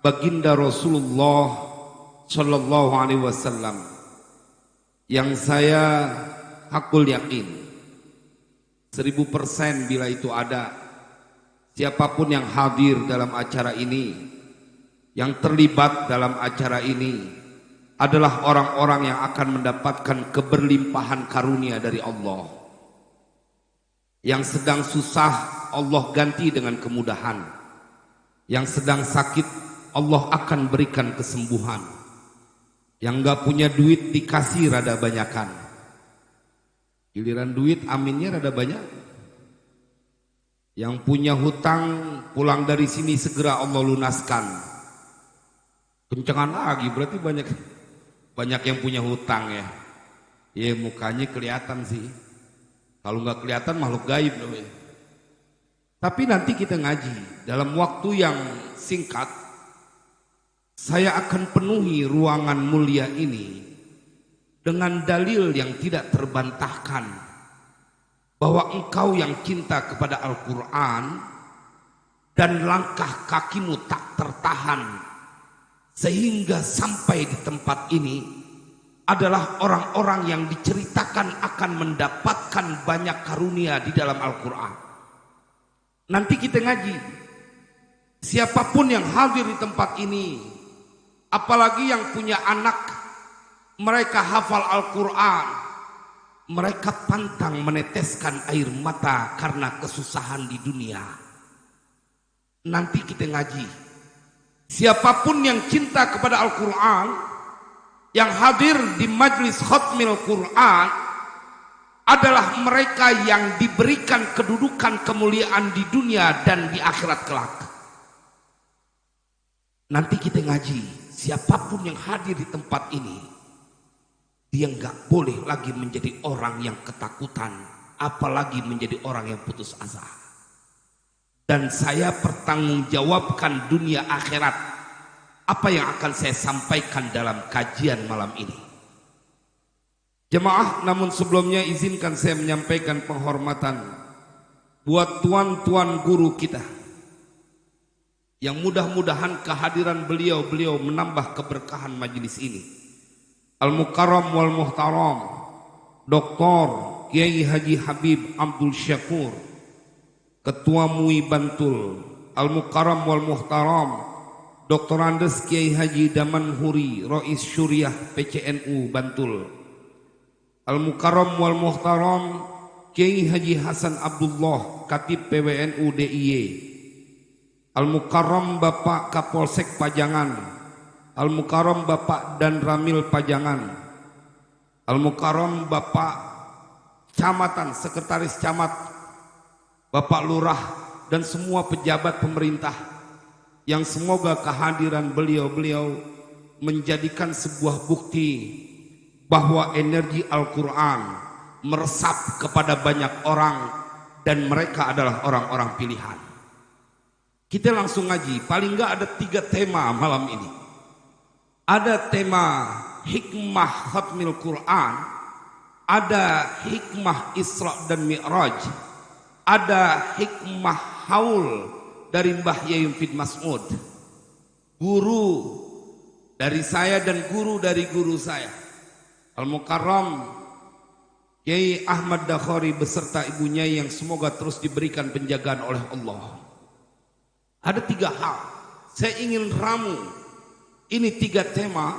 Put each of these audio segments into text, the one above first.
baginda Rasulullah Shallallahu Alaihi Wasallam yang saya hakul yakin 1000% bila itu ada siapapun yang hadir dalam acara ini, yang terlibat dalam acara ini adalah orang-orang yang akan mendapatkan keberlimpahan karunia dari Allah. Yang sedang susah Allah ganti dengan kemudahan, yang sedang sakit Allah akan berikan kesembuhan, yang gak punya duit dikasih rada banyakan, giliran duit aminnya rada banyak. Yang punya hutang pulang dari sini segera Allah lunaskan. Kencengan lagi berarti banyak yang punya hutang ya. Ya mukanya kelihatan sih. Kalau nggak kelihatan makhluk gaib namanya. Tapi nanti kita ngaji dalam waktu yang singkat. Saya akan penuhi ruangan mulia ini dengan dalil yang tidak terbantahkan bahwa engkau yang cinta kepada Al-Quran dan langkah kakimu tak tertahan sehingga sampai di tempat ini adalah orang-orang yang diceritakan akan mendapatkan banyak karunia di dalam Al-Quran. Nanti kita ngaji, siapapun yang hadir di tempat ini, apalagi yang punya anak, mereka hafal Al-Quran, mereka pantang meneteskan air mata karena kesusahan di dunia. Nanti kita ngaji, siapapun yang cinta kepada Al-Quran, yang hadir di majlis khatmil Quran adalah mereka yang diberikan kedudukan kemuliaan di dunia dan di akhirat kelak. Nanti kita ngaji, siapapun yang hadir di tempat ini, dia nggak boleh lagi menjadi orang yang ketakutan, apalagi menjadi orang yang putus asa. Dan saya pertanggungjawabkan dunia akhirat apa yang akan saya sampaikan dalam kajian malam ini. Jemaah, namun sebelumnya izinkan saya menyampaikan penghormatan buat tuan-tuan guru kita yang mudah-mudahan kehadiran beliau menambah keberkahan majelis ini. Al-Mukarram wal Muhtaram Dr. Kiai Haji Habib Abdul Syakur, Ketua MUI Bantul. Al-Mukarram wal Muhtaram Dr. Andes Kiai Haji Daman Huri, Rais Syuriah PCNU Bantul. Al-Mukarram wal Muhtaram Kiai Haji Hasan Abdullah, Katib PWNU DIY. Al-Mukarram Bapak Kapolsek Pajangan, Al-Mukarram Bapak Dan Ramil Pajangan, Al-Mukarram Bapak Camatan, Sekretaris Camat, Bapak Lurah, dan semua pejabat pemerintah, yang semoga kehadiran beliau menjadikan sebuah bukti bahwa energi Al-Quran meresap kepada banyak orang dan mereka adalah orang-orang pilihan. Kita langsung ngaji, paling enggak ada 3 tema malam ini. Ada tema hikmah khatmil Quran, ada hikmah Isra dan Mi'raj, ada hikmah haul dari Mbah Yai Fid Mas'ud, guru dari saya dan guru dari guru saya, Al-Mukarram Kiai Ahmad Dakhari beserta ibunya yang semoga terus diberikan penjagaan oleh Allah. Ada 3 hal saya ingin ramu, ini 3 tema,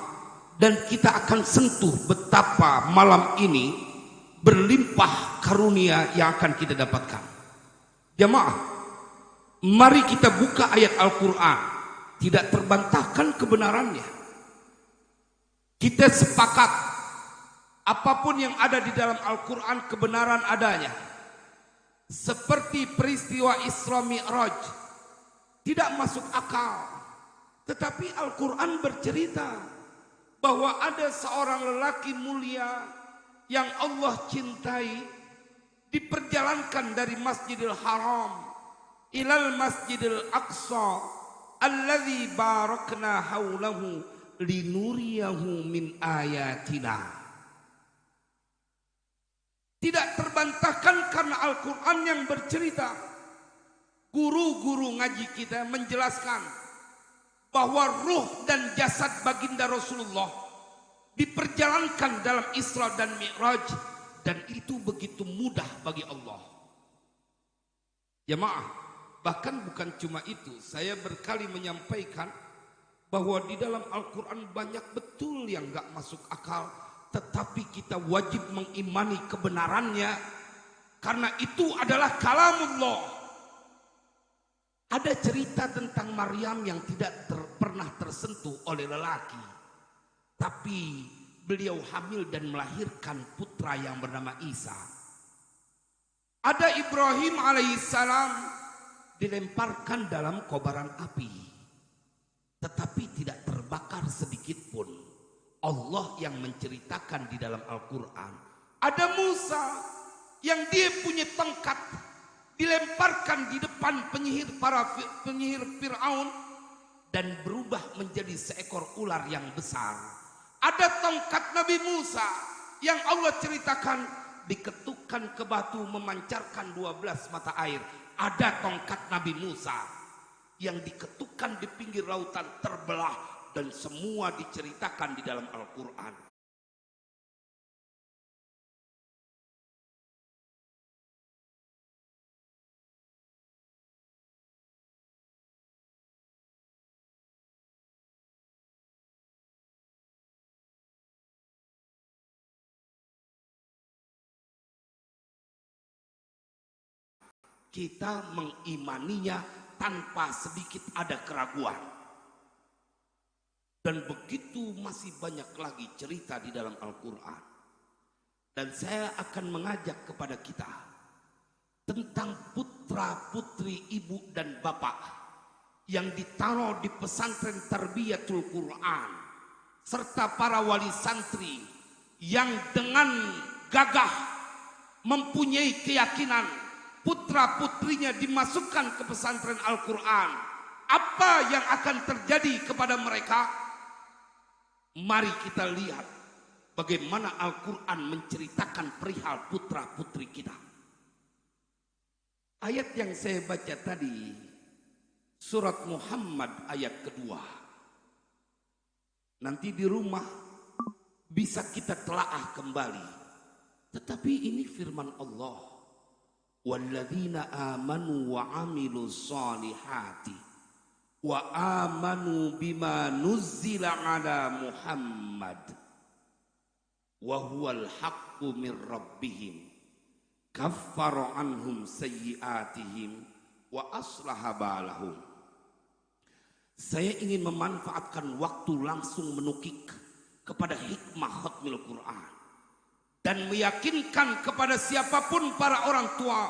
dan kita akan sentuh betapa malam ini berlimpah karunia yang akan kita dapatkan. Jamaah, mari kita buka ayat Al-Quran. Tidak terbantahkan kebenarannya. Kita sepakat apapun yang ada di dalam Al-Quran kebenaran adanya. Seperti peristiwa Isra Mi'raj tidak masuk akal. Tetapi Al-Quran bercerita bahwa ada seorang lelaki mulia yang Allah cintai diperjalankan dari Masjidil Haram ilal Masjidil Aqsa alladzi barakna haulahu linuriyahu min ayatina. Tidak terbantahkan karena Al-Quran yang bercerita. Guru-guru ngaji kita menjelaskan bahwa bahwa ruh dan jasad baginda Rasulullah diperjalankan dalam Isra dan Mi'raj, dan itu begitu mudah bagi Allah. Jemaah, bahkan bukan cuma itu, saya berkali menyampaikan bahwa di dalam Al-Quran banyak betul yang gak masuk akal, tetapi kita wajib mengimani kebenarannya karena itu adalah kalamullah. Ada cerita tentang Maryam yang tidak pernah tersentuh oleh lelaki, tapi beliau hamil dan melahirkan putra yang bernama Isa. Ada Ibrahim alaihissalam dilemparkan dalam kobaran api, tetapi tidak terbakar sedikit pun. Allah yang menceritakan di dalam Al-Quran. Ada Musa yang dia punya tongkat, dilemparkan di depan penyihir Fir'aun dan berubah menjadi seekor ular yang besar. Ada tongkat Nabi Musa yang Allah ceritakan diketukkan ke batu memancarkan 12 mata air. Ada tongkat Nabi Musa yang diketukkan di pinggir lautan terbelah, dan semua diceritakan di dalam Al-Quran. Kita mengimaninya tanpa sedikit ada keraguan. Dan begitu masih banyak lagi cerita di dalam Al-Quran. Dan saya akan mengajak kepada kita tentang putra putri ibu dan bapak yang ditaruh di pesantren Tarbiyatul Quran, serta para wali santri yang dengan gagah mempunyai keyakinan putra putrinya dimasukkan ke pesantren Al-Quran. Apa yang akan terjadi kepada mereka? Mari kita lihat bagaimana Al-Quran menceritakan perihal putra putri kita. Ayat yang saya baca tadi, surat Muhammad ayat kedua. Nanti di rumah bisa kita telaah kembali. Tetapi ini firman Allah. Walladzina amanu wa amilu salihati wa amanu bima nuzzila ala Muhammad wa huwal haqqu min rabbihim kaffara anhum sayyiatihim wa aslaha balahum. Saya ingin memanfaatkan waktu langsung menukik kepada hikmah khatmil Quran dan meyakinkan kepada siapapun para orang tua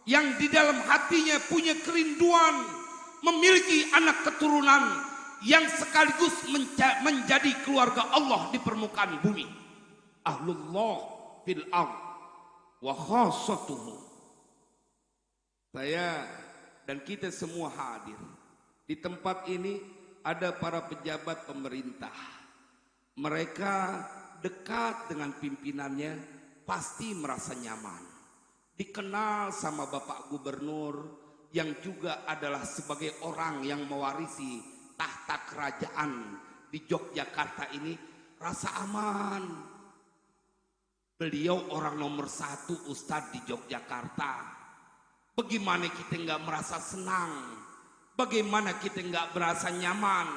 yang di dalam hatinya punya kerinduan memiliki anak keturunan yang sekaligus menjadi keluarga Allah di permukaan bumi. Ahlullah fil ardh wa khassatuhu. Saya dan kita semua hadir di tempat ini. Ada para pejabat pemerintah. Mereka dekat dengan pimpinannya, pasti merasa nyaman. Dikenal sama Bapak Gubernur yang juga adalah sebagai orang yang mewarisi tahta kerajaan di Yogyakarta ini, rasa aman. Beliau orang nomor 1 Ustadz di Yogyakarta. Bagaimana kita nggak merasa senang? Bagaimana kita nggak merasa nyaman?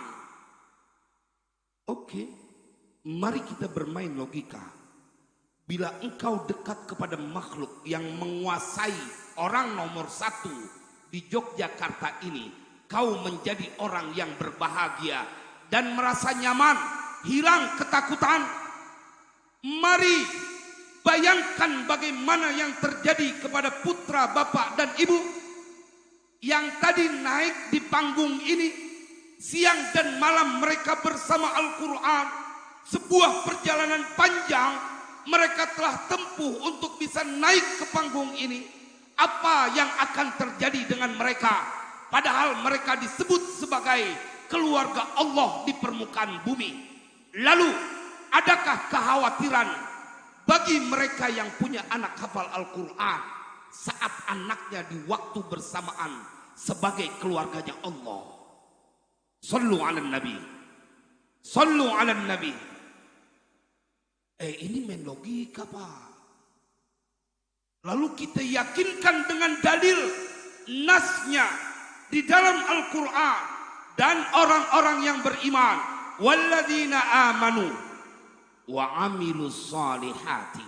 Oke. Mari kita bermain logika. Bila engkau dekat kepada makhluk yang menguasai orang nomor 1 di Yogyakarta ini, kau menjadi orang yang berbahagia dan merasa nyaman, hilang ketakutan. Mari bayangkan bagaimana yang terjadi kepada putra bapak dan ibu yang tadi naik di panggung ini. Siang dan malam mereka bersama Al-Quran. Sebuah perjalanan panjang mereka telah tempuh untuk bisa naik ke panggung ini. Apa yang akan terjadi dengan mereka? Padahal mereka disebut sebagai keluarga Allah di permukaan bumi. Lalu adakah kekhawatiran bagi mereka yang punya anak hafal Al-Quran saat anaknya di waktu bersamaan sebagai keluarganya Allah? Sallu ala nabi. Sallu ala nabi. Ini main logika, Pak. Lalu kita yakinkan dengan dalil nasnya di dalam Al-Quran dan orang-orang yang beriman. Walladzina amanu wa amilus salihati,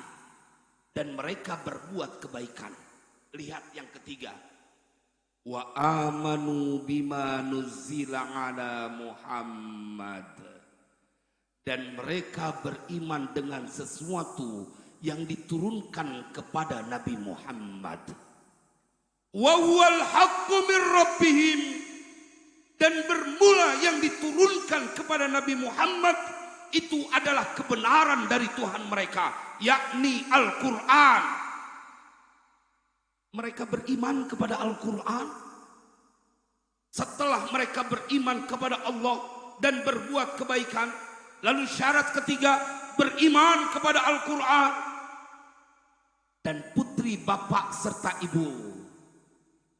dan mereka berbuat kebaikan. Lihat yang ketiga. Wa amanu bima nuzzila ala Muhammad, dan mereka beriman dengan sesuatu yang diturunkan kepada Nabi Muhammad. Wa huwal haqqu min rabbihim, dan bermula yang diturunkan kepada Nabi Muhammad itu adalah kebenaran dari Tuhan mereka, yakni Al-Quran. Mereka beriman kepada Al-Quran. Setelah mereka beriman kepada Allah dan berbuat kebaikan, lalu syarat ketiga, beriman kepada Al-Quran. Dan putri, bapak, serta ibu,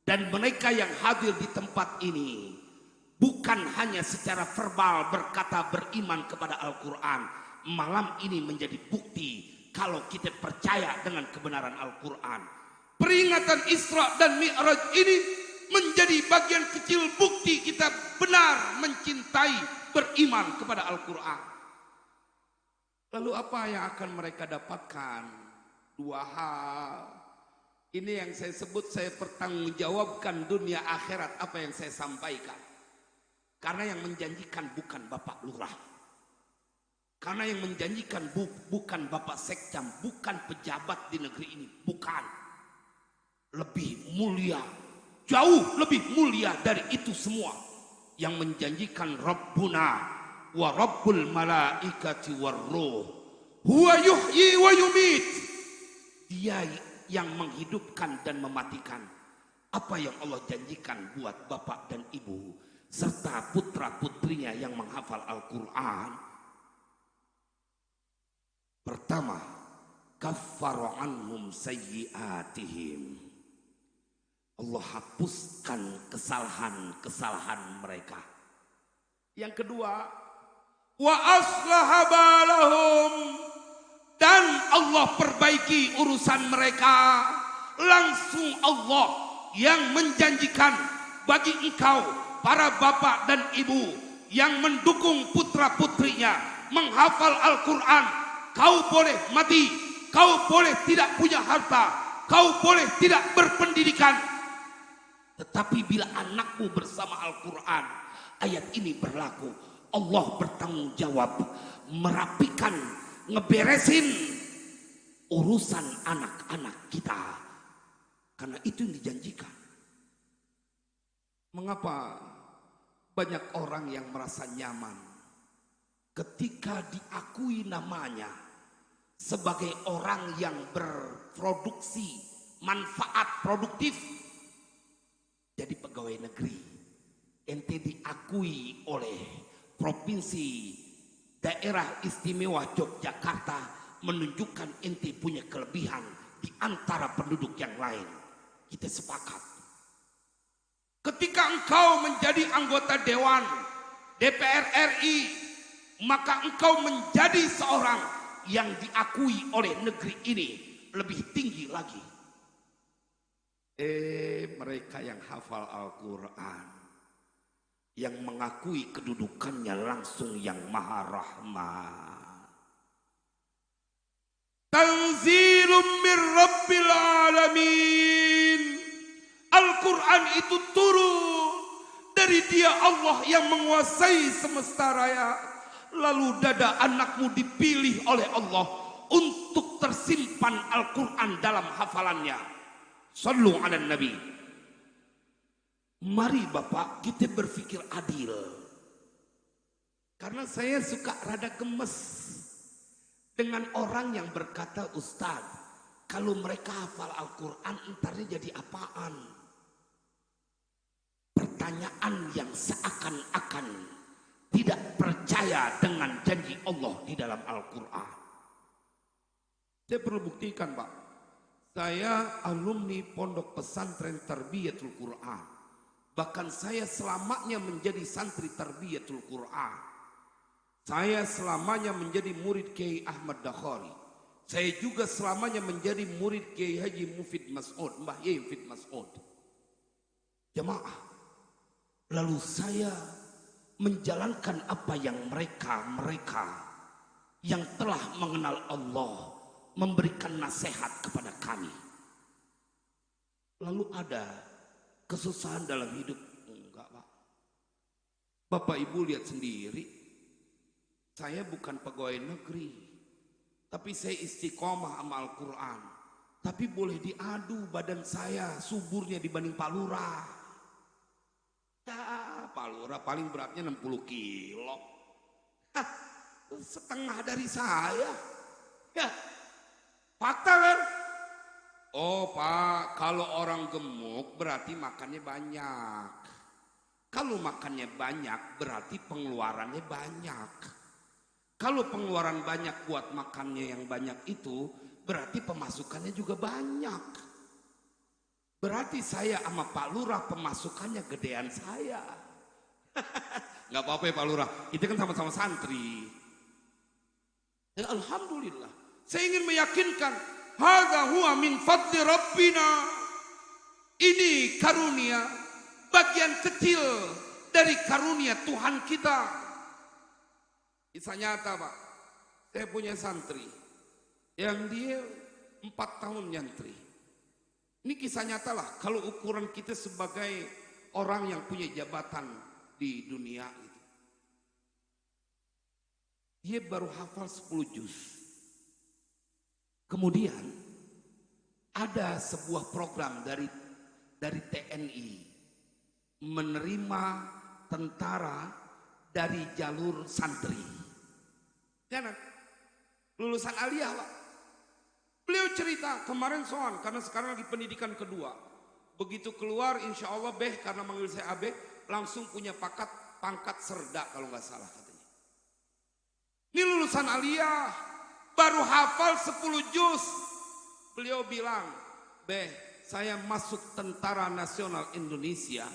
dan mereka yang hadir di tempat ini, bukan hanya secara verbal berkata beriman kepada Al-Quran. Malam ini menjadi bukti kalau kita percaya dengan kebenaran Al-Quran. Peringatan Isra dan Mi'raj ini menjadi bagian kecil bukti kita benar mencintai, beriman kepada Al-Quran. Lalu apa yang akan mereka dapatkan? Dua hal. Ini yang saya sebut, saya pertanggungjawabkan dunia akhirat apa yang saya sampaikan. Karena yang menjanjikan bukan Bapak Lurah. Karena yang menjanjikan bukan Bapak Sekjam, bukan pejabat di negeri ini, bukan. Lebih mulia, jauh lebih mulia dari itu semua. Yang menjanjikan Rabbuna wa Rabbul malaikati warruh, huwa yuhyi wa yumit. Dia yang menghidupkan dan mematikan. Apa yang Allah janjikan buat bapak dan ibu serta putra putrinya yang menghafal Al-Quran? Pertama, kaffara anhum sayyiatihim. Allah hapuskan kesalahan-kesalahan mereka. Yang kedua, wa aslaha balahum, dan Allah perbaiki urusan mereka. Langsung Allah yang menjanjikan bagi engkau, para bapak dan ibu yang mendukung putra putrinya menghafal Al-Quran, kau boleh mati, kau boleh tidak punya harta, kau boleh tidak berpendidikan, tetapi bila anakmu bersama Al-Quran, ayat ini berlaku. Allah bertanggung jawab merapikan, ngeberesin urusan anak-anak kita. Karena itu yang dijanjikan. Mengapa banyak orang yang merasa nyaman ketika diakui namanya sebagai orang yang berproduksi manfaat produktif jadi pegawai negeri? Ente diakui oleh provinsi Daerah Istimewa Yogyakarta, menunjukkan ente punya kelebihan di antara penduduk yang lain. Kita sepakat. Ketika engkau menjadi anggota Dewan DPR RI, maka engkau menjadi seorang yang diakui oleh negeri ini lebih tinggi lagi. Mereka yang hafal Al-Quran, yang mengakui kedudukannya langsung yang Maha Rahman. Tanzilum min Rabbil Alamin. Al-Quran itu turun dari Dia Allah yang menguasai semesta raya. Lalu dada anakmu dipilih oleh Allah untuk tersimpan Al-Quran dalam hafalannya. Sallu ala Nabi. Mari Bapak kita berpikir adil. Karena saya suka rada gemes dengan orang yang berkata, Ustaz, kalau mereka hafal Al-Quran entarnya jadi apaan? Pertanyaan yang seakan-akan tidak percaya dengan janji Allah di dalam Al-Quran. Saya perlu buktikan, Pak. Saya alumni Pondok Pesantren Tarbiyatul Quran. Bahkan saya selamanya menjadi santri Tarbiyatul Quran. Saya selamanya menjadi murid Kiai Ahmad Dakhari. Saya juga selamanya menjadi murid Kiai Haji Mufid Mas'ud, Mbah Yai Mufid Mas'ud. Jamaah, lalu saya menjalankan apa yang mereka yang telah mengenal Allah memberikan nasihat kepada kami. Lalu ada kesusahan dalam hidup? Enggak, Pak. Bapak Ibu lihat sendiri, saya bukan pegawai negeri, tapi saya istiqomah sama Al-Quran. Tapi boleh diadu badan saya suburnya dibanding Pak Lurah. Ya, Pak Lurah paling beratnya 60 kilo. Hah, setengah dari saya. Ya, fakta kan? Oh Pak, kalau orang gemuk berarti makannya banyak. Kalau makannya banyak berarti pengeluarannya banyak. Kalau pengeluaran banyak buat makannya yang banyak itu, berarti pemasukannya juga banyak. Berarti saya sama Pak Lurah pemasukannya gedean saya. Nggak apa-apa ya Pak Lurah, kita kan sama-sama santri. Ya, alhamdulillah. Saya ingin meyakinkan, hadza huwa min fadli rabbina. Ini karunia, bagian kecil dari karunia Tuhan kita. Kisah nyata Pak, saya punya santri yang dia 4 tahun nyantri. Ini kisah nyata lah, kalau ukuran kita sebagai orang yang punya jabatan di dunia itu. Dia baru hafal 10 juz. Kemudian ada sebuah program dari TNI menerima tentara dari jalur santri. Jangan lulusan aliyah Pak. Beliau cerita kemarin soal karena sekarang lagi pendidikan kedua. Begitu keluar insya Allah Beh karena manggil saya Abe langsung punya pangkat serda kalau nggak salah katanya. Ini lulusan aliyah baru hafal 10 juz. Beliau bilang, Beh saya masuk Tentara Nasional Indonesia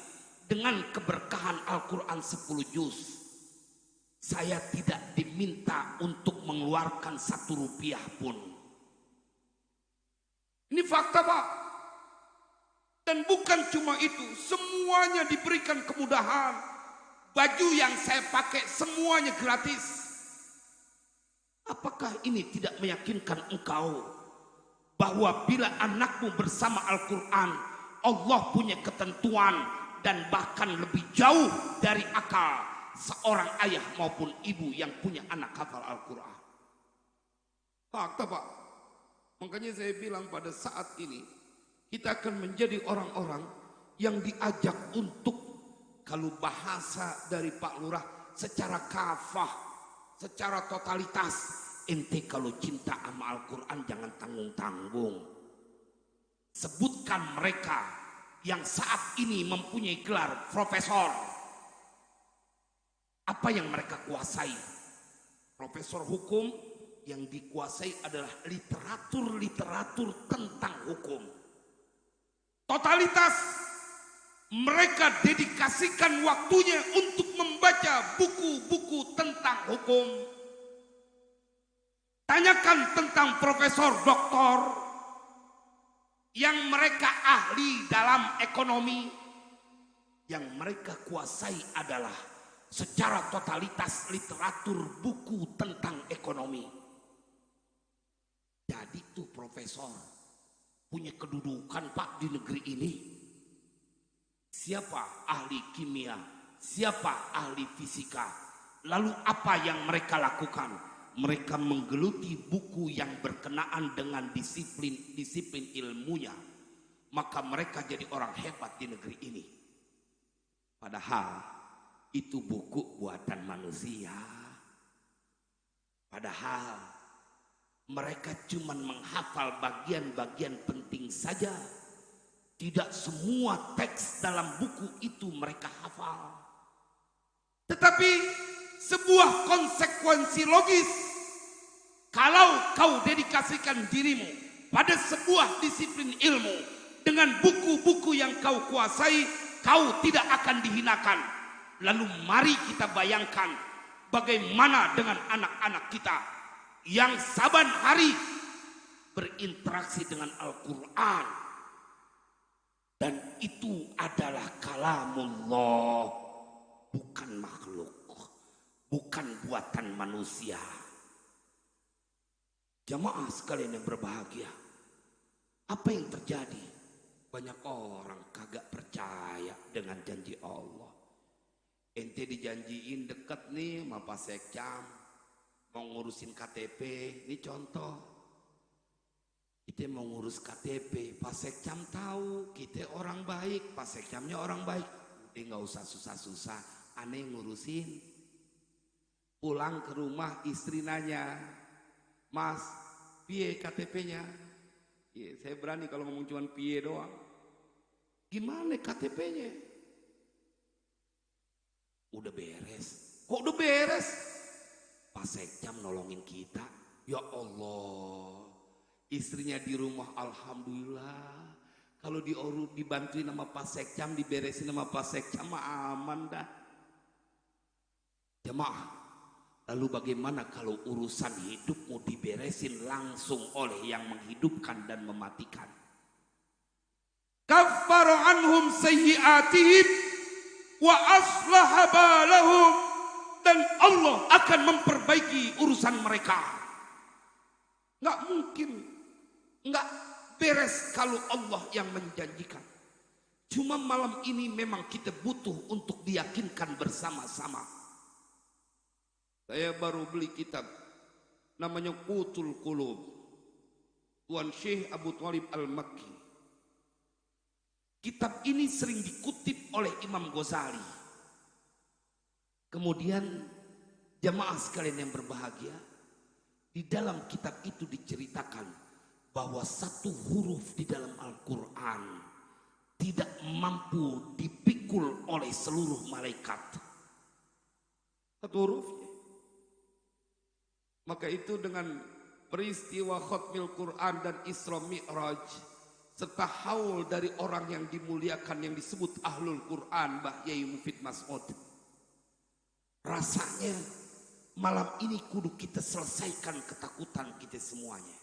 dengan keberkahan Al-Quran 10 juz. Saya tidak diminta untuk mengeluarkan 1 rupiah pun. Ini fakta Pak. Dan bukan cuma itu, semuanya diberikan kemudahan. Baju yang saya pakai semuanya gratis. Apakah ini tidak meyakinkan engkau bahwa bila anakmu bersama Al-Quran, Allah punya ketentuan dan bahkan lebih jauh dari akal seorang ayah maupun ibu yang punya anak hafal Al-Quran. Fakta Pak. Makanya saya bilang pada saat ini kita akan menjadi orang-orang yang diajak untuk, kalau bahasa dari Pak Lurah, secara kafah, secara totalitas. Ente kalau cinta sama Al-Quran jangan tanggung-tanggung. Sebutkan mereka yang saat ini mempunyai gelar profesor. Apa yang mereka kuasai? Profesor hukum yang dikuasai adalah literatur tentang hukum. Totalitas mereka dedikasikan waktunya untuk membaca buku-buku tentang hukum. Tanyakan tentang profesor doktor yang mereka ahli dalam ekonomi. Yang mereka kuasai adalah secara totalitas literatur buku tentang ekonomi. Jadi tuh profesor punya kedudukan Pak di negeri ini. Siapa ahli kimia? Siapa ahli fisika? Lalu apa yang mereka lakukan? Mereka menggeluti buku yang berkenaan dengan disiplin ilmunya. Maka mereka jadi orang hebat di negeri ini. Padahal itu buku buatan manusia. Padahal mereka cuma menghafal bagian-bagian penting saja. Tidak semua teks dalam buku itu mereka hafal. Tetapi sebuah konsekuensi logis, kalau kau dedikasikan dirimu pada sebuah disiplin ilmu dengan buku-buku yang kau kuasai, kau tidak akan dihinakan. Lalu mari kita bayangkan bagaimana dengan anak-anak kita yang saban hari berinteraksi dengan Al-Quran. Dan itu adalah kalamullah, bukan makhluk, bukan buatan manusia. Jamaah sekalian yang berbahagia, apa yang terjadi? Banyak orang kagak percaya dengan janji Allah. Ente dijanjiin deket nih sama Pak Sekcam, mau ngurusin KTP. Ini contoh, kita mau ngurus KTP, Pak Sekcam tahu kita orang baik, Pak Sekcamnya orang baik. Udah nggak usah susah-susah, aneh ngurusin. Pulang ke rumah istri nanya, Mas, piye KTP-nya? Ya, saya berani kalau ngomong cuma piye doang. Gimana KTP-nya? Udah beres. Kok udah beres? Pak Sekcam nolongin kita. Ya Allah. Istrinya di rumah alhamdulillah. Kalau dibantuin sama Pak Sekcam, diberesin sama Pak Sekcam aman dah. Jemaah, lalu bagaimana kalau urusan hidupmu diberesin langsung oleh yang menghidupkan dan mematikan? Kaffara anhum sayyi'atihim wa aslaha balahum, dan Allah akan memperbaiki urusan mereka. Nggak mungkin nggak beres kalau Allah yang menjanjikan. Cuma malam ini memang kita butuh untuk diyakinkan bersama-sama. Saya baru beli kitab namanya Qutul Qulub, Tuan Syekh Abu Thalib Al-Makki. Kitab ini sering dikutip oleh Imam Ghazali. Kemudian jamaah sekalian yang berbahagia, di dalam kitab itu diceritakan bahwa satu huruf di dalam Al-Quran tidak mampu dipikul oleh seluruh malaikat. Satu hurufnya. Maka itu dengan peristiwa khatmil Quran dan Isra Mi'raj serta haul dari orang yang dimuliakan yang disebut Ahlul Quran, Mbah Yai Mufid Mas'ud, rasanya malam ini kudu kita selesaikan ketakutan kita semuanya.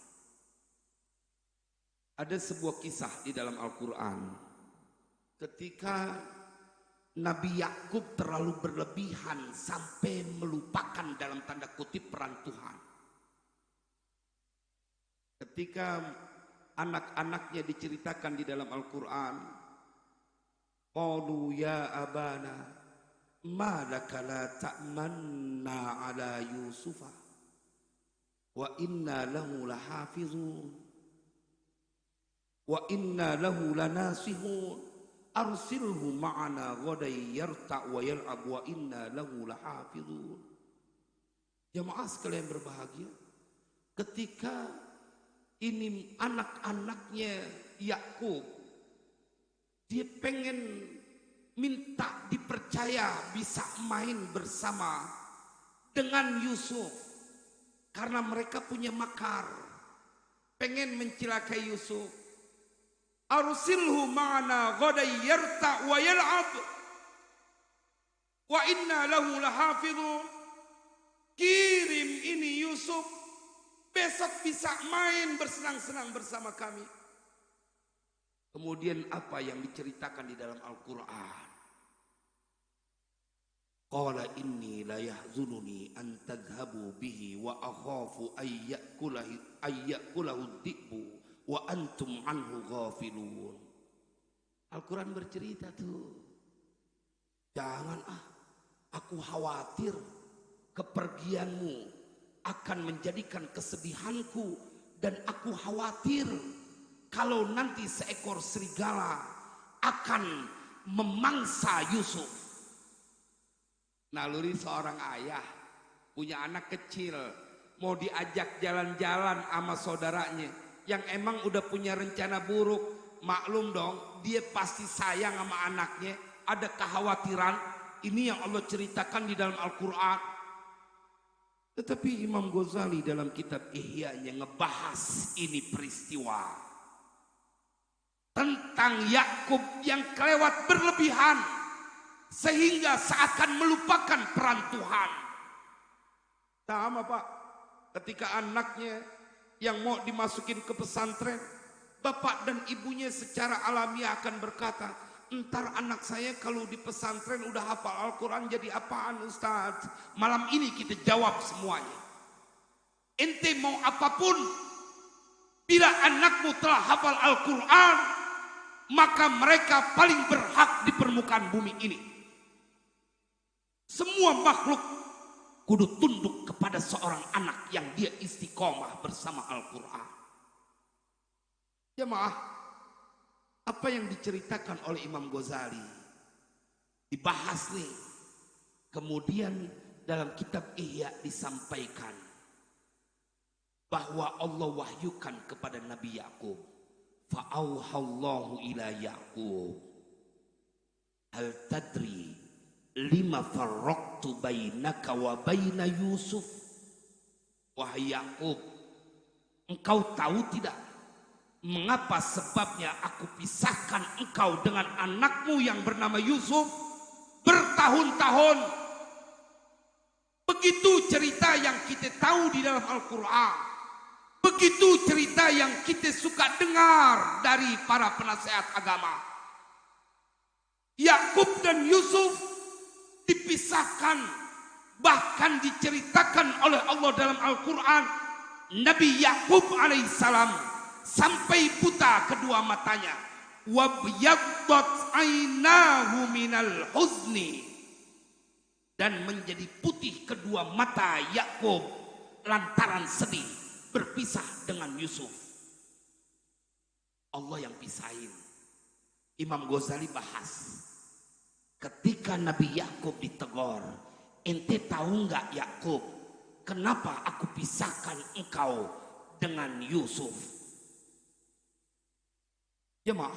Ada sebuah kisah di dalam Al-Quran ketika Nabi Yakub terlalu berlebihan sampai melupakan dalam tanda kutip peran Tuhan. Ketika anak-anaknya diceritakan di dalam Al-Quran, qalu ya abana ma laka la ta'manna ala Yusufa wa inna lahu lahafizun wa inna lahu lanasihun arsilhu ma'ana ghadan yarta' wa yal'ab wa inna lahu lahafizun. Jamaah sekalian berbahagia, ketika ini anak-anaknya Yakub, dia pengen minta dipercaya bisa main bersama dengan Yusuf karena mereka punya makar, pengen mencelakai Yusuf. Arsilhu ma'ana ghadan yarta' wa yal'ab wa inna lahu lahafizun. Kirim ini Yusuf, besok bisa main bersenang-senang bersama kami. Kemudian apa yang diceritakan di dalam Al-Quran? Qala inni la yahzununi an tadhhabu bihi wa akhafu ayyakulahu dhi'bu wa antum anhu ghafilun. Al-Quran bercerita tuh, jangan aku khawatir kepergianmu akan menjadikan kesedihanku, dan aku khawatir kalau nanti seekor serigala akan memangsa Yusuf. Naluri seorang ayah punya anak kecil, mau diajak jalan-jalan sama saudaranya yang emang udah punya rencana buruk, maklum dong, dia pasti sayang sama anaknya, ada kekhawatiran. Ini yang Allah ceritakan di dalam Al-Quran. Tetapi Imam Ghazali dalam kitab Ihya-nya ngebahas ini peristiwa. tentang Yakub yang kelewat berlebihan sehingga seakan melupakan peran Tuhan. Sama Pak, ketika anaknya yang mau dimasukin ke pesantren, bapak dan ibunya secara alamiah akan berkata, entar anak saya kalau di pesantren udah hafal Al-Quran jadi apaan Ustaz? Malam ini kita jawab semuanya. Ente mau apapun, bila anakmu telah hafal Al-Quran, maka mereka paling berhak di permukaan bumi ini. Semua makhluk kudu tunduk kepada seorang anak yang dia istiqomah bersama Al-Quran. Jemaah, apa yang diceritakan oleh Imam Ghazali dibahas nih. Kemudian dalam kitab Ihya disampaikan bahwa Allah wahyukan kepada Nabi Yakub, fa'auhallahu ila Yakub hal tadri lima farraqtu bainaka wa baina Yusuf. Wahai Yakub, engkau tahu tidak mengapa sebabnya aku pisahkan engkau dengan anakmu yang bernama Yusuf bertahun-tahun? Begitu cerita yang kita tahu di dalam Al-Quran, begitu cerita yang kita suka dengar dari para penasehat agama. Yakub dan Yusuf dipisahkan, bahkan diceritakan oleh Allah dalam Al-Quran, Nabi Yakub alaihissalam sampai buta kedua matanya, wabyaddat ainahu minal huzni, dan menjadi putih kedua mata Yakub lantaran sedih berpisah dengan Yusuf. Allah yang pisahin. Imam Ghazali bahas, ketika Nabi Yakub ditegur, ente tahu nggak Yakub, kenapa aku pisahkan engkau dengan Yusuf? Jemaah,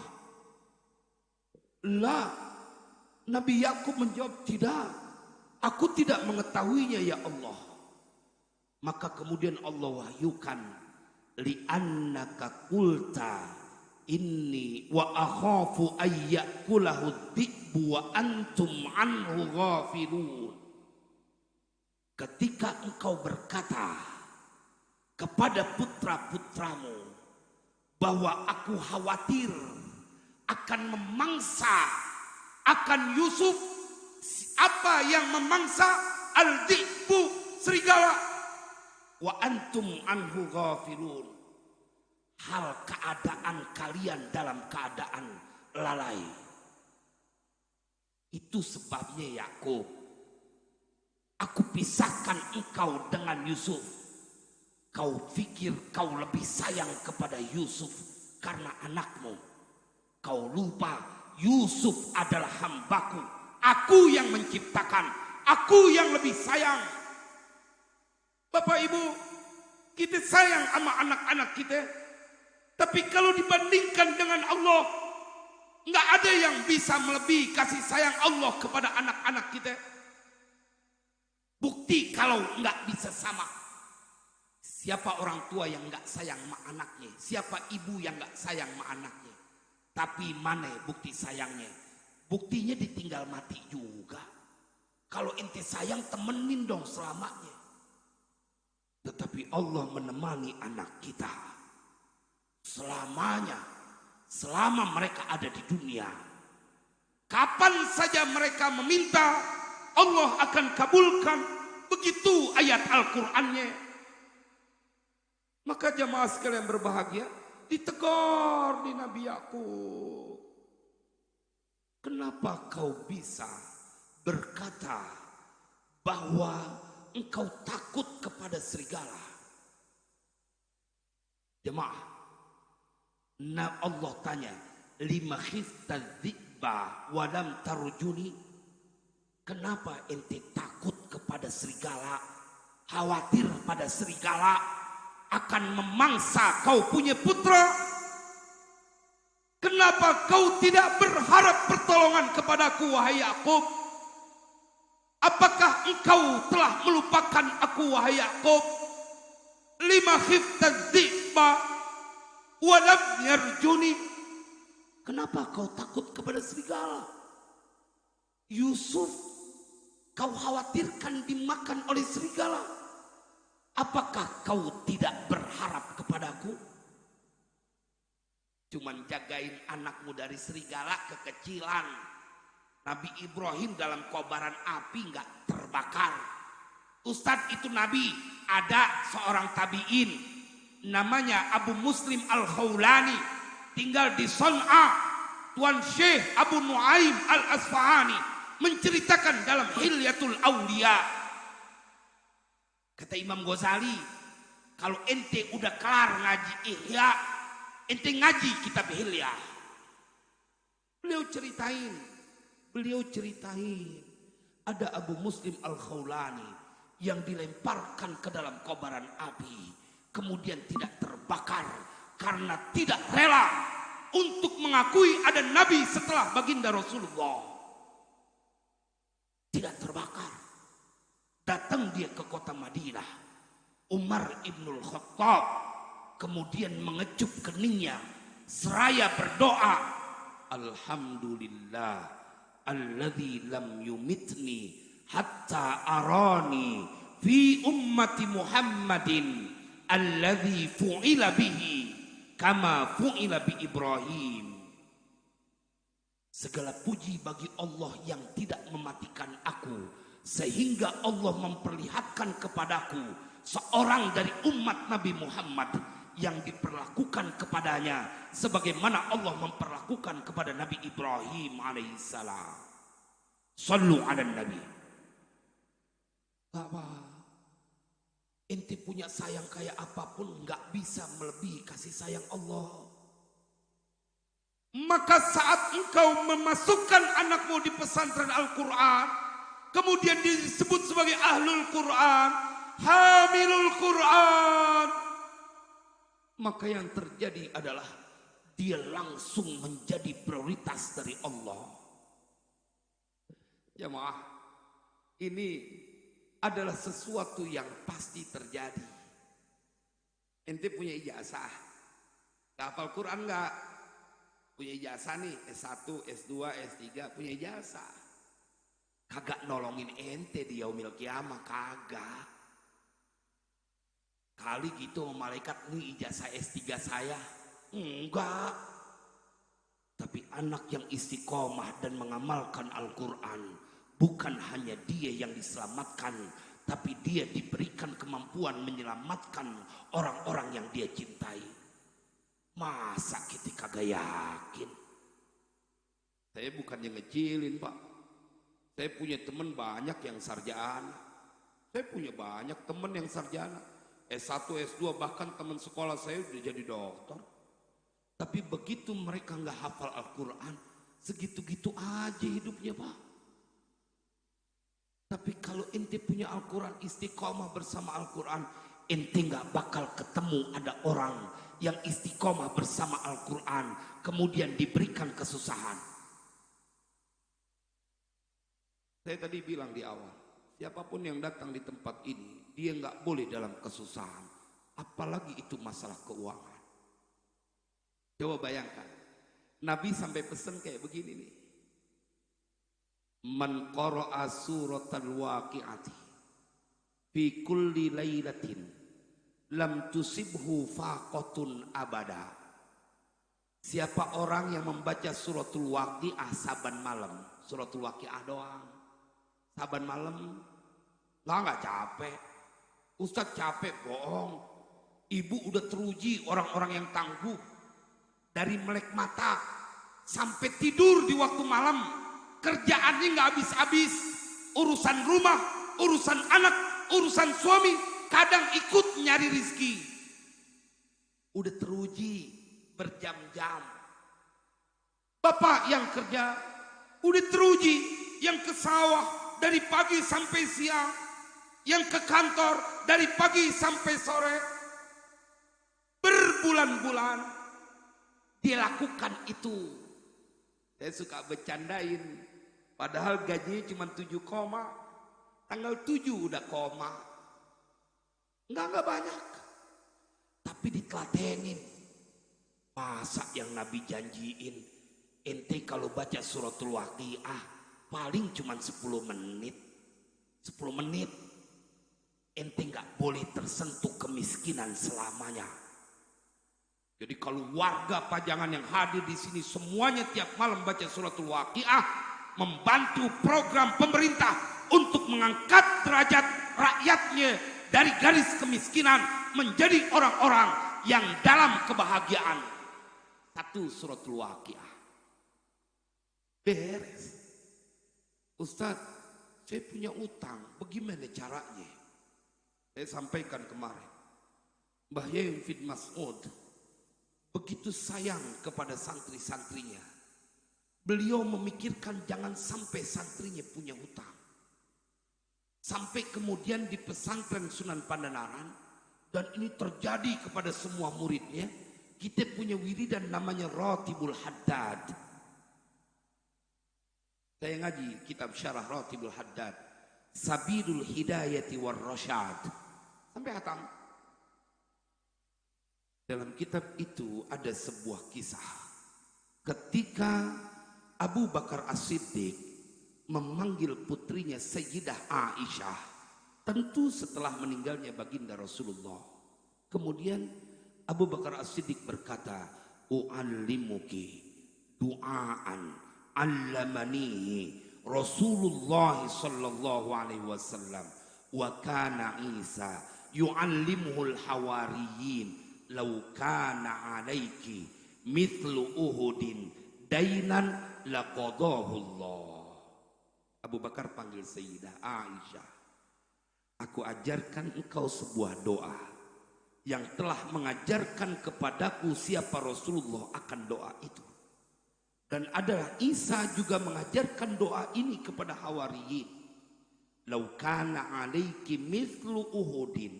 lah, Nabi Yakub menjawab, tidak, aku tidak mengetahuinya ya Allah. Maka kemudian Allah wahyukan, li'annaka qulta inni wa akhafu ayyakulahu dhi'bu wa antum anhu ghafilun. Ketika engkau berkata kepada putra-putramu bahwa aku khawatir akan memangsa akan Yusuf, apa yang memangsa? Al-dhi'bu, serigala. Wa antum anhu ghafilun, hal keadaan kalian dalam keadaan lalai. Itu sebabnya Yakub, aku pisahkan engkau dengan Yusuf. Kau pikir kau lebih sayang kepada Yusuf karena anakmu. Kau lupa Yusuf adalah hambaku. Aku yang menciptakan, aku yang lebih sayang. Bapak Ibu, kita sayang sama anak-anak kita. Tapi kalau dibandingkan dengan Allah, nggak ada yang bisa melebihi kasih sayang Allah kepada anak-anak kita. Bukti kalau nggak bisa sama. Siapa orang tua yang nggak sayang sama anaknya? Siapa ibu yang nggak sayang sama anaknya? Tapi mana bukti sayangnya? Buktinya ditinggal mati juga. Kalau ente sayang, temenin dong selamanya. Tetapi Allah menemani anak kita selamanya, selama mereka ada di dunia. Kapan saja mereka meminta, Allah akan kabulkan. Begitu ayat Al-Qur'annya. Maka jamaah sekalian berbahagia, ditegur di Nabi Yakub. Kenapa kau bisa berkata bahwa engkau takut kepada serigala? Jemaah, nah Allah tanya, lima khifta dzi'ba wa lam tarjuni. Kenapa ente takut kepada serigala? Khawatir pada serigala akan memangsa kau punya putra? Kenapa kau tidak berharap pertolongan kepadaku wahai Yakub? Apakah engkau telah melupakan aku wahai Yakub? Lima khifta dzi'ba wa lam yarjuni. Kenapa kau takut kepada serigala? Yusuf, kau khawatirkan dimakan oleh serigala. Apakah kau tidak berharap kepadaku? Cuman jagain anakmu dari serigala kekecilan. Nabi Ibrahim dalam kobaran api nggak terbakar. Ustadz itu Nabi. Ada seorang tabi'in namanya Abu Muslim Al-Khawlani, tinggal di Son'a. Tuan Syekh Abu Nuaim Al-Asfahani menceritakan dalam Hilyatul Aulia. Kata Imam Ghazali, kalau ente udah kelar ngaji Ihya, ente ngaji kitab Hilya. Beliau ceritain ada Abu Muslim Al-Khawlani yang dilemparkan ke dalam kobaran api, kemudian tidak terbakar karena tidak rela untuk mengakui ada Nabi setelah baginda Rasulullah. Tidak terbakar. Datang dia ke kota Madinah. Umar ibnul Khattab kemudian mengecup keningnya seraya berdoa, Alhamdulillah alladzi lam yumitni hatta arani fi ummati Muhammadin alladzi fu'ila bihi kama fu'ila bi Ibrahim. Segala puji bagi Allah yang tidak mematikan aku, sehingga Allah memperlihatkan kepadaku seorang dari umat Nabi Muhammad yang diperlakukan kepadanya sebagaimana Allah memperlakukan kepada Nabi Ibrahim alaihissalam. Sallu ala Nabi. Apa? Ente punya sayang kayak apapun nggak bisa melebihi kasih sayang Allah. Maka saat engkau memasukkan anakmu di pesantren Al-Quran, kemudian disebut sebagai ahlul Quran, hamilul Quran, maka yang terjadi adalah dia langsung menjadi prioritas dari Allah. Jamaah, ini adalah sesuatu yang pasti terjadi. Ente punya ijazah, hafal Quran enggak? Punya ijazah nih, S1, S2, S3, punya ijazah. Kagak nolongin ente di yaumil kiamah, kagak. Kali gitu malaikat, nih ijazah S3 saya. Enggak. Tapi anak yang istiqomah dan mengamalkan Al-Quran, bukan hanya dia yang diselamatkan, tapi dia diberikan kemampuan menyelamatkan orang-orang yang dia cintai. Masa kita kagak yakin? Saya bukannya ngecilin, Pak. Saya punya teman banyak yang sarjana. Saya punya banyak teman yang sarjana. S1, S2, bahkan teman sekolah saya udah jadi dokter. Tapi begitu mereka nggak hafal Al-Quran, segitu-gitu aja hidupnya, Pak. Tapi kalau ente punya Al-Quran, istiqomah bersama Al-Quran, ente nggak bakal ketemu ada orang yang istiqomah bersama Al-Quran kemudian diberikan kesusahan. Saya tadi bilang di awal, siapapun yang datang di tempat ini, dia nggak boleh dalam kesusahan, apalagi itu masalah keuangan. Coba bayangkan, Nabi sampai pesan kayak begini nih, man qara'a suratal waqi'ati fi kulli lailatin lam tusibhu faqatun abada. Siapa orang yang membaca suratul waqi'ah saban malam, suratul waqi'ah doang, saban malam, nggak capek. Ustadz capek, bohong. Ibu udah teruji orang-orang yang tangguh, dari melek mata sampai tidur di waktu malam, kerjaannya nggak habis-habis, urusan rumah, urusan anak, urusan suami, kadang ikut nyari rizki. Udah teruji berjam-jam. Bapak yang kerja udah teruji, yang ke sawah dari pagi sampai siang, yang ke kantor dari pagi sampai sore, berbulan-bulan dia lakukan itu. Saya suka bercandain, padahal gajinya cuma 7 koma, tanggal 7 udah koma. Enggak banyak, tapi ditelatenin. Masa yang Nabi janjiin Ente kalau baca suratul Waqiah paling cuma 10 menit. 10 menit. Ente nggak boleh tersentuh kemiskinan selamanya. Jadi kalau warga Pajangan yang hadir di sini semuanya tiap malam baca suratul Waqiah, membantu program pemerintah untuk mengangkat derajat rakyatnya dari garis kemiskinan menjadi orang-orang yang dalam kebahagiaan. Satu suratul Waqiah. Beres. Ustaz, saya punya utang, bagaimana caranya? Saya sampaikan kemarin. Mbah Yai Fid Mas'ud begitu sayang kepada santri-santrinya. Beliau memikirkan jangan sampai santrinya punya hutang. Sampai kemudian di pesantren Sunan Pandanaran, dan ini terjadi kepada semua muridnya, kita punya wiridan namanya Ratibul Haddad. Saya ngaji kitab syarah Ratibul Haddad, Sabilul Hidayati war Rasyad, sampai hatam. Dalam kitab itu ada sebuah kisah ketika Abu Bakar As-Siddiq memanggil putrinya Sayyidah Aisyah, tentu setelah meninggalnya baginda Rasulullah. Kemudian Abu Bakar As-Siddiq berkata, "U'allimuki du'aan allamani Rasulullah sallallahu alaihi wasallam wa kana Isa yu'allimuhul hawariyin law kana alaiki mithlu Uhudin dainan laqadahu Allah." Abu Bakar panggil Sayyidah Aisyah, "Aku ajarkan engkau sebuah doa yang telah mengajarkan kepadaku siapa Rasulullah akan doa itu. Dan adalah Isa juga mengajarkan doa ini kepada hawariyin. Lau kana alaiki mithlu Uhudin,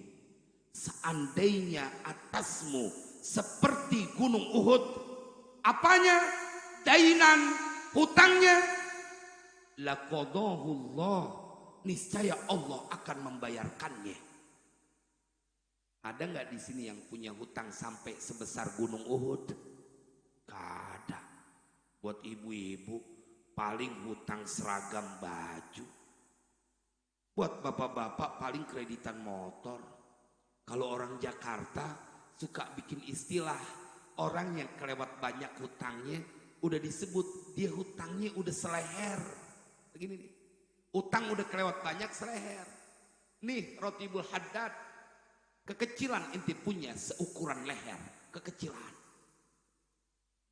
seandainya atasmu seperti gunung Uhud." Apanya? Dainan, hutangnya. Laqadahu Allah, niscaya Allah akan membayarkannya. Ada nggak di sini yang punya hutang sampai sebesar gunung Uhud? Gak ada. Buat ibu-ibu paling hutang seragam baju. Buat bapak-bapak paling kreditan motor. Kalau orang Jakarta suka bikin istilah, orang yang kelewat banyak hutangnya udah disebut dia hutangnya udah seleher. Begini nih, utang udah kelewat banyak seleher. Nih Ratibul Haddad, kekecilan ente punya seukuran leher, kekecilan.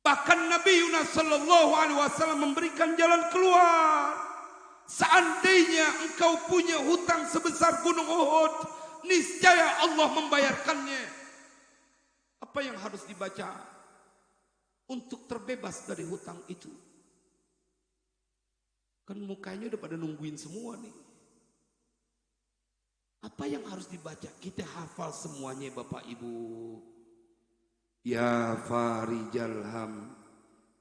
Bahkan Nabi Yunus sallallahu alaihi wasallam memberikan jalan keluar. Seandainya engkau punya hutang sebesar gunung Uhud, niscaya Allah membayarkannya. Apa yang harus dibaca untuk terbebas dari hutang itu? Kan mukanya udah pada nungguin semua nih. Apa yang harus dibaca? Kita hafal semuanya Bapak Ibu. Ya farijal ham,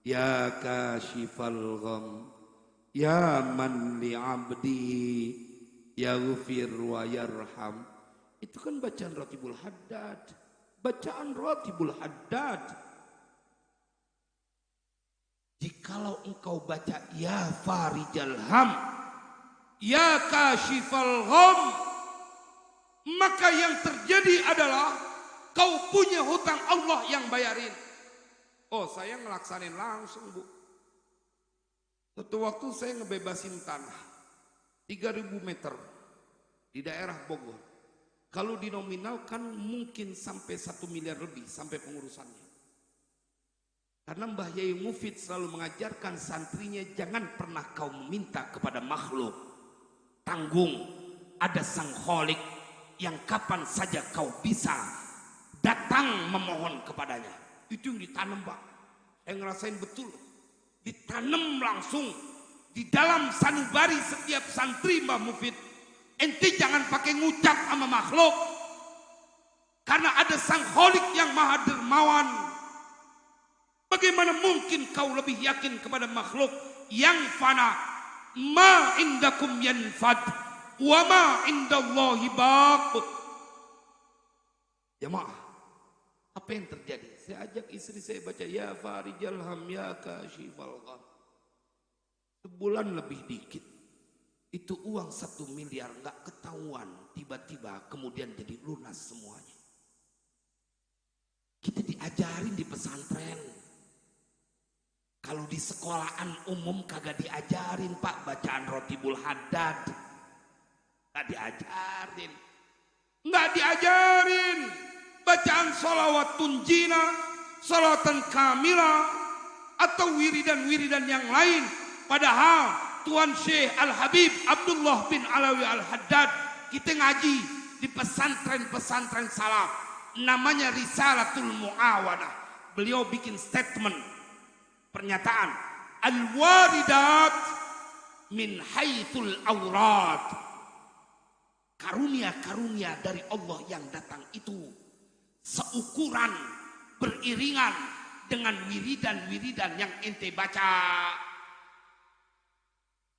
ya kashifal gham, ya man li'abdi, ya ghafir wa yarham. Itu kan bacaan Ratibul Haddad. Bacaan Ratibul Haddad. Jikalau engkau baca ya farijal ham, ya kashifal gham, maka yang terjadi adalah kau punya hutang, Allah yang bayarin. Oh, saya ngelaksanin langsung, Bu. Suatu waktu saya ngebebasin tanah 3.000 meter di daerah Bogor. Kalau dinominalkan mungkin sampai 1 miliar lebih sampai pengurusannya. Karena Mbah Yai Mufid selalu mengajarkan santrinya, jangan pernah kau meminta kepada makhluk. Tanggung, ada Sang Kholik yang kapan saja kau bisa datang memohon kepadanya. Itu yang ditanam, Pak. Saya ngerasain betul. Ditanam langsung di dalam sanubari setiap santri Mbah Mufid. Ente jangan pakai ngucap sama makhluk. Karena ada Sang Kholik yang maha dermawan. Bagaimana mungkin kau lebih yakin kepada makhluk yang fana? Ma indakum yanfad wa ma indallahi baq. Jemaah, Apa yang terjadi? Saya ajak istri saya baca ya farijal ham ya kashifal gham. Sebulan lebih dikit. Itu uang 1 miliar nggak ketahuan. Tiba-tiba kemudian jadi lunas semuanya. Kita diajarin di pesantren. Kalau di sekolahan umum kagak diajarin Pak bacaan Rotibul Haddad. Nggak diajarin. Nggak diajarin. Bacaan sholawat tunjina, sholawatan kamila, atau wiridan-wiridan yang lain. Padahal Tuan Syekh Al-Habib Abdullah bin Alawi Al-Haddad kita ngaji di pesantren-pesantren salaf. Namanya Risalatul Mu'awanah. Beliau bikin statement, pernyataan. Al-waridat min haitsul aurat. Karunia-karunia dari Allah yang datang itu seukuran, beriringan dengan wiridan-wiridan yang ente baca.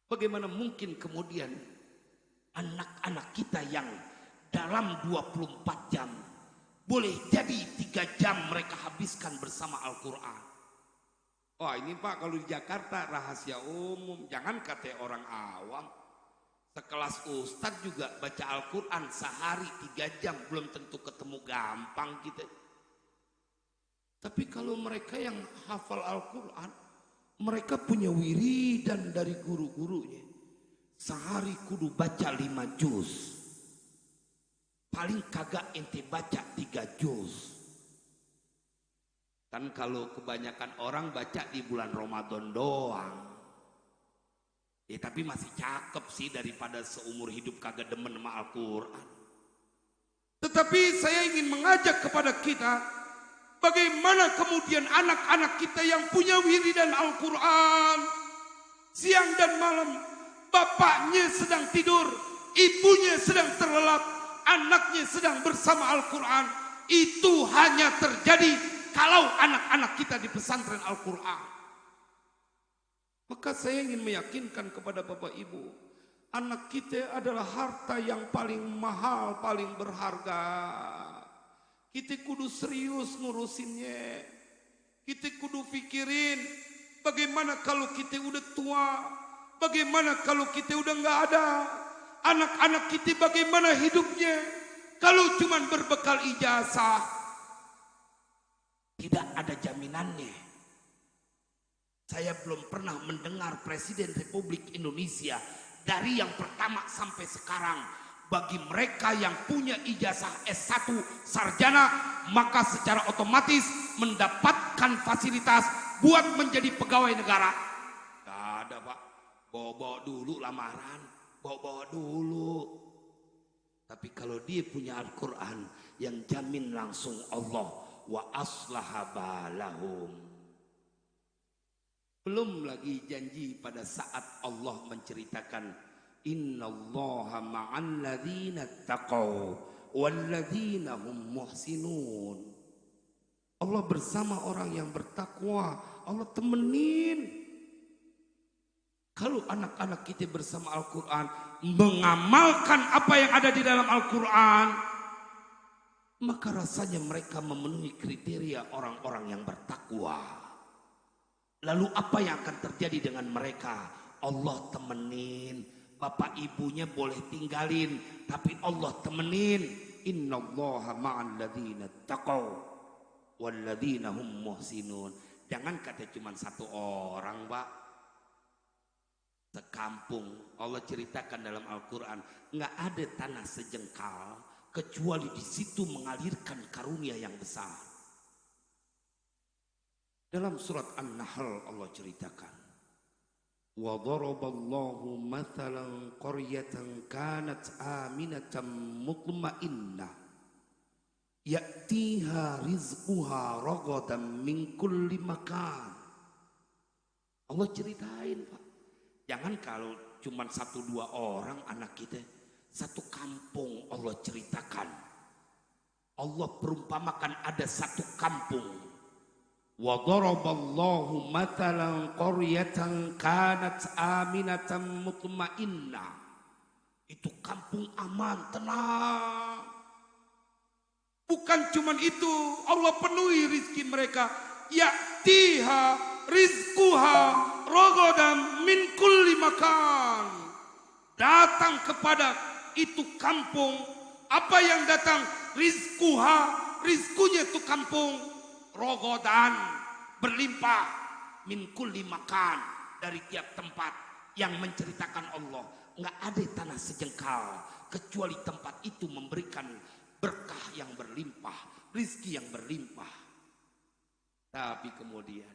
Bagaimana mungkin kemudian anak-anak kita yang dalam 24 jam boleh jadi 3 jam mereka habiskan bersama Al-Quran. Wah ini Pak kalau di Jakarta rahasia umum, jangan kata orang awam. Sekelas Ustadz juga baca Al-Quran sehari 3 jam belum tentu ketemu gampang kita. Tapi kalau mereka yang hafal Al-Quran, mereka punya wiridan dari guru-gurunya. Sehari kudu baca 5 juz. Paling kagak ente baca 3 juz. Kan kalau kebanyakan orang baca di bulan Ramadan doang. Ya tapi masih cakep sih daripada seumur hidup kagak demen sama Al-Quran. Tetapi saya ingin mengajak kepada kita, bagaimana kemudian anak-anak kita yang punya wiridan Al-Quran, siang dan malam, bapaknya sedang tidur, ibunya sedang terlelap, anaknya sedang bersama Al-Quran. Itu hanya terjadi kalau anak-anak kita di pesantren Al-Quran. Maka saya ingin meyakinkan kepada Bapak Ibu, anak kita adalah harta yang paling mahal, paling berharga. Kita kudu serius ngurusinnya. Kita kudu pikirin bagaimana kalau kita udah tua, bagaimana kalau kita udah nggak ada. Anak-anak kita bagaimana hidupnya kalau cuman berbekal ijazah. Tidak ada jaminannya. Saya belum pernah mendengar Presiden Republik Indonesia dari yang pertama sampai sekarang, bagi mereka yang punya ijazah S1 sarjana maka secara otomatis mendapatkan fasilitas buat menjadi pegawai negara. Gak ada Pak, bawa-bawa dulu lamaran, bawa-bawa dulu. Tapi kalau dia punya Al-Quran yang jamin langsung Allah, wa aslaha balahum. Belum lagi janji pada saat Allah menceritakan innallaha ma'al ladzina taqaw wal ladzina hum muhsinun. Allah bersama orang yang bertakwa, Allah temenin. Kalau anak-anak kita bersama Al-Quran mengamalkan apa yang ada di dalam Al-Quran, maka rasanya mereka memenuhi kriteria orang-orang yang bertakwa. Lalu apa yang akan terjadi dengan mereka? Allah temenin. Bapak ibunya boleh tinggalin, tapi Allah temenin. Innallaha ma'al ladzina taqaw wal ladzina hum muhsinun. Jangan kata cuma satu orang, Pak. Sekampung. Allah ceritakan dalam Al-Quran, nggak ada tanah sejengkal kecuali di situ mengalirkan karunia yang besar. Dalam surat An-Nahl Allah ceritakan, wa daraballahu mathalan qaryatan kanat aminatan mutma'innah ya'tiha rizquha ragadan min kulli makan. Allah ceritain Pak. Jangan kalau cuma 1-2 orang anak kita, satu kampung Allah ceritakan. Allah perumpamakan ada satu kampung. Wa daraballahu mathalan qaryatan kanat aminatan mutmainnah. Itu kampung aman, tenang. Bukan cuman itu, Allah penuhi rizki mereka. Ya'tiha rizquha rogodam min kulli makan. Datang kepada itu kampung. Apa yang datang? Rizquha, rizkunya itu kampung. Rogodan, berlimpah. Min kulli makan, dari tiap tempat yang menceritakan Allah. Nggak ada tanah sejengkal kecuali tempat itu memberikan berkah yang berlimpah, rizki yang berlimpah. Tapi kemudian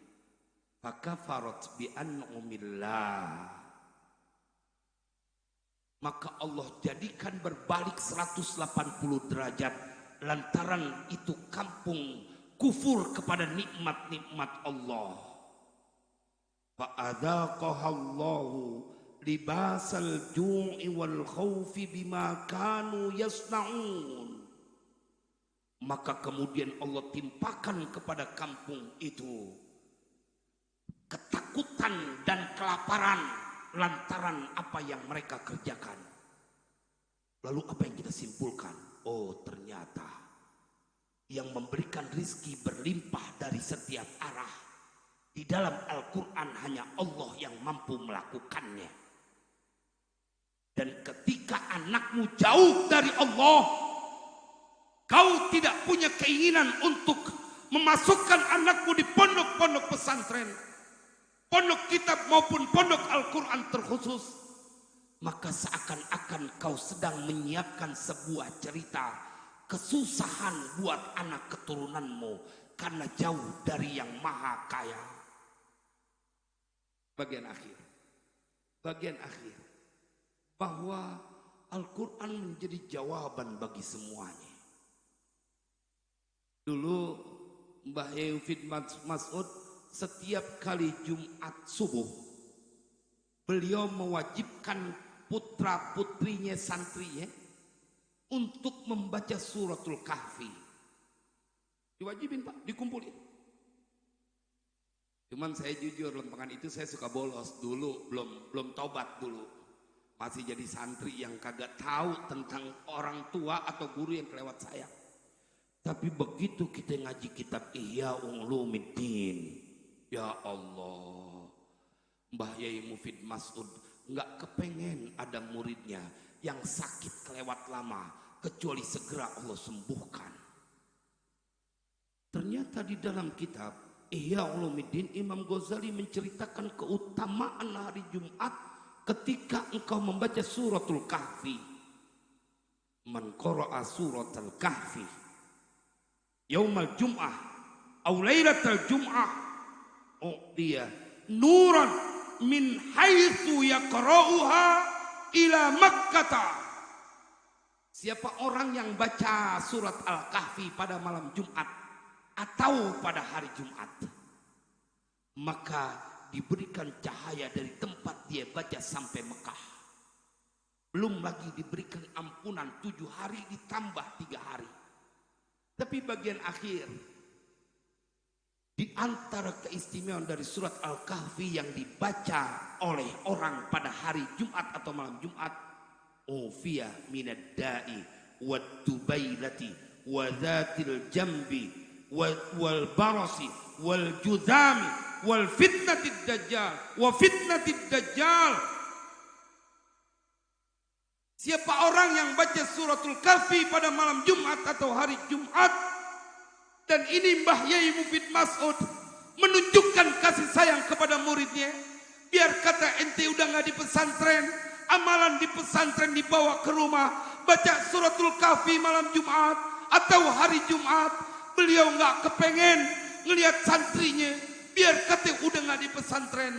fakafarat bi an'umillah, maka Allah jadikan berbalik 180 derajat lantaran itu kampung kufur kepada nikmat-nikmat Allah. Fa'adzaqahallahu libasal ju'i wal khaufi bima kanu yasna'un. Maka kemudian Allah timpakan kepada kampung itu ketakutan dan kelaparan lantaran apa yang mereka kerjakan. Lalu apa yang kita simpulkan? Oh, ternyata yang memberikan rizki berlimpah dari setiap arah di dalam Al-Quran hanya Allah yang mampu melakukannya. Dan ketika anakmu jauh dari Allah, kau tidak punya keinginan untuk memasukkan anakmu di pondok-pondok pesantren, pondok kitab maupun pondok Al-Quran terkhusus, maka seakan-akan kau sedang menyiapkan sebuah cerita kesusahan buat anak keturunanmu karena jauh dari yang maha kaya. Bagian akhir bahwa Al-Quran menjadi jawaban bagi semuanya. Dulu Mbah Yufid Mas'ud setiap kali Jumat subuh beliau mewajibkan putra putrinya santrinya untuk membaca suratul Kahfi. Diwajibin Pak, dikumpulin. Cuman saya jujur lempengan itu saya suka bolos dulu, belum tobat dulu. Masih jadi santri yang kagak tahu tentang orang tua atau guru yang kelewat saya. Tapi begitu kita ngaji kitab Ihya Ulumuddin, ya Allah, Mbah Yai Mufid Mas'ud nggak kepengen ada muridnya yang sakit kelewat lama kecuali segera Allah sembuhkan. Ternyata di dalam kitab Ihya Ulumuddin Imam Ghazali menceritakan keutamaan hari Jumat ketika engkau membaca suratul Kahfi. Man qara'a suratul Kahfi yaumal jum'ah aw lailatal jum'ah dia nuran min haitsu yaqra'uha ila Makkah. Siapa orang yang baca surat Al-Kahfi pada malam Jumat atau pada hari Jumat, maka diberikan cahaya dari tempat dia baca sampai Mekah. Belum lagi diberikan ampunan 7 hari ditambah 3 hari. Tapi bagian akhir, di antara keistimewaan dari surat Al-Kahfi yang dibaca oleh orang pada hari Jumat atau malam Jumat, ufiya minad da'i wad dubailati wa dzatil jambi wal barasi wal juzami wal fitnatid dajjal wa fitnatid dajjal. Siapa orang yang baca suratul Kahfi pada malam Jumat atau hari Jumat, dan ini Mbah Yai Mufid Mas'ud menunjukkan kasih sayang kepada muridnya. Biar kata ente udah nggak di pesantren, amalan di pesantren dibawa ke rumah, baca suratul Kahfi malam Jumat atau hari Jumat. Beliau nggak kepengen ngelihat santrinya, biar kata udah nggak di pesantren,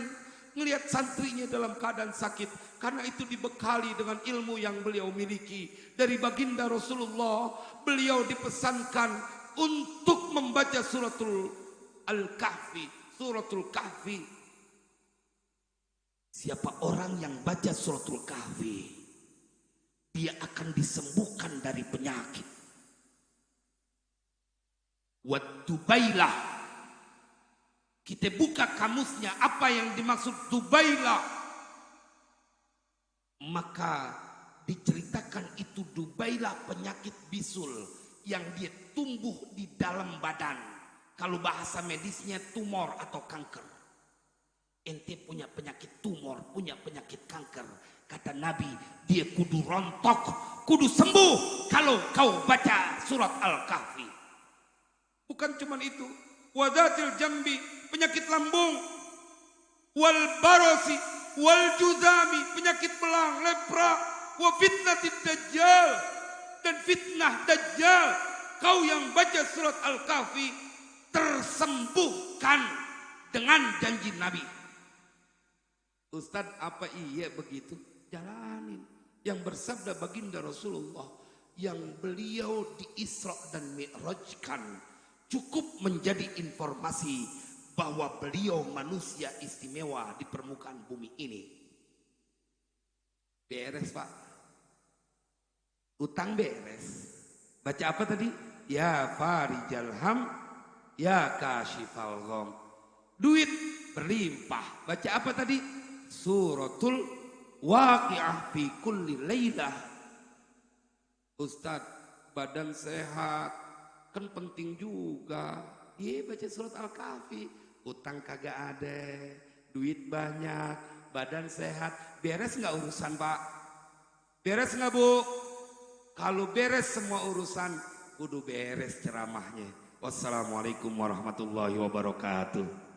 ngelihat santrinya dalam keadaan sakit. Karena itu dibekali dengan ilmu yang beliau miliki dari baginda Rasulullah. Beliau dipesankan untuk membaca suratul Al-Kahfi, suratul Kahfi. Siapa orang yang baca suratul Kahfi, dia akan disembuhkan dari penyakit. Wadubailah, kita buka kamusnya apa yang dimaksud dubailah, maka diceritakan itu dubailah penyakit bisul yang dia tumbuh di dalam badan. Kalau bahasa medisnya tumor atau kanker. Ente punya penyakit tumor, punya penyakit kanker. Kata Nabi, dia kudu rontok, kudu sembuh kalau kau baca surat Al-Kahfi. Bukan cuma itu. Wadatil jambi, penyakit lambung. Wal barosi, wal juzami, penyakit belang, lepra. Wa fitnatid dajjal, dan fitnah dajjal. Kau yang baca surat Al-Kahfi tersembuhkan dengan janji Nabi. Ustadz, apa iya begitu? Jalanin. Yang bersabda baginda Rasulullah, yang beliau di Isra dan Mi'rajkan, cukup menjadi informasi bahwa beliau manusia istimewa di permukaan bumi ini. Beres Pak. Utang beres. Baca apa tadi? Ya farijal ham, ya kashifal gham. Duit berlimpah. Baca apa tadi? Suratul Waqiah fi kulli lailah. Ustaz, badan sehat kan penting juga. Iya, baca surat Al-Kahfi. Utang kagak ada, duit banyak, badan sehat. Beres nggak urusan Pak? Beres nggak Bu? Kalau beres semua urusan, kudu beres ceramahnya. Wassalamualaikum warahmatullahi wabarakatuh.